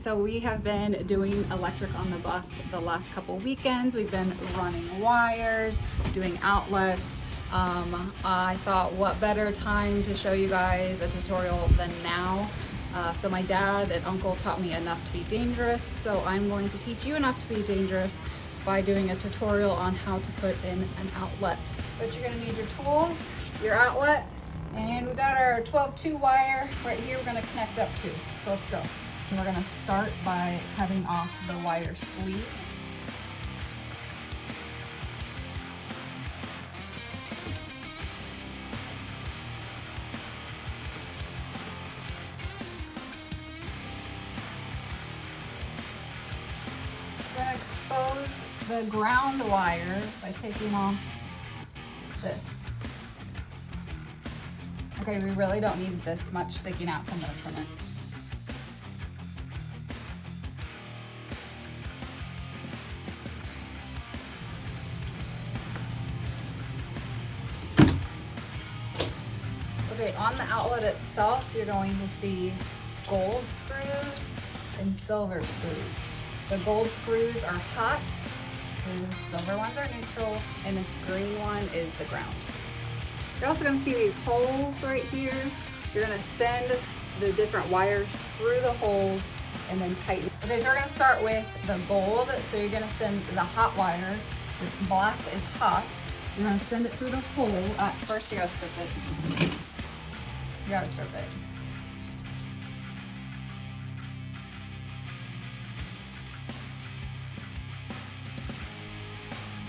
So we have been doing electric on the bus the last couple weekends. We've been running wires, doing outlets. I thought what better time to show you guys a tutorial than now. So my dad and uncle taught me enough to be dangerous, so I'm going to teach you enough to be dangerous by doing a tutorial on how to put in an outlet. But you're gonna need your tools, your outlet, and we got our 12-2 wire right here we're gonna connect up to. So let's go. So we're gonna start by cutting off the wire sleeve. We're gonna expose the ground wire by taking off this. Okay, we really don't need this much sticking out, so I'm gonna trim it. Okay, on the outlet itself, you're going to see gold screws and silver screws. The gold screws are hot, the silver ones are neutral, and this green one is the ground. You're also gonna see these holes right here. You're gonna send the different wires through the holes and then tighten. Okay, so we're gonna start with the gold. So you're gonna send the hot wire, which black is hot. You're gonna send it through the hole. First you gotta strip it. You gotta strip it.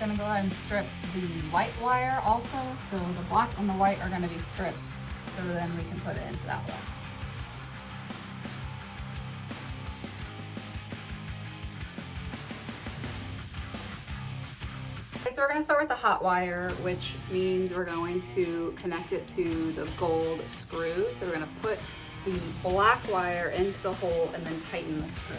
Gonna go ahead and strip the white wire also. So the black and the white are gonna be stripped. So then we can put it into that one. Okay, so we're gonna start with the hot wire, which means we're going to connect it to the gold screw. So we're gonna put the black wire into the hole and then tighten the screw.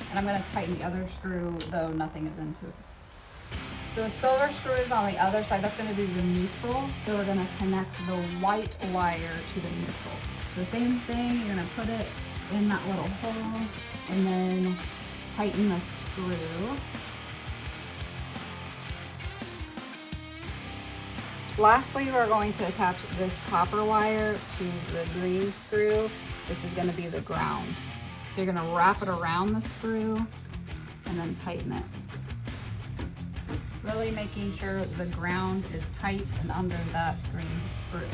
And I'm gonna tighten the other screw, though nothing is into it. So the silver screw is on the other side, that's gonna be the neutral. So we're gonna connect the white wire to the neutral. So same thing, you're gonna put it in that little hole and then tighten the screw. Lastly, we're going to attach this copper wire to the green screw. This is gonna be the ground. So you're gonna wrap it around the screw and then tighten it. Really making sure the ground is tight and under that green screw.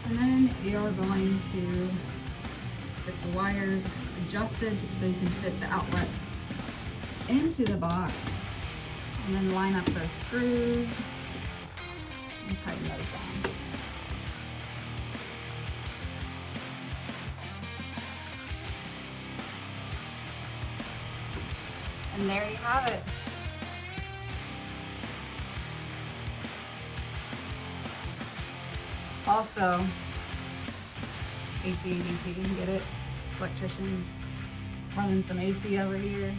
And then you're going to get the wires adjusted so you can fit the outlet into the box. And then line up those screws and tighten those down. And there you have it. Also, AC, DC, you can get it. Electrician running some AC over here.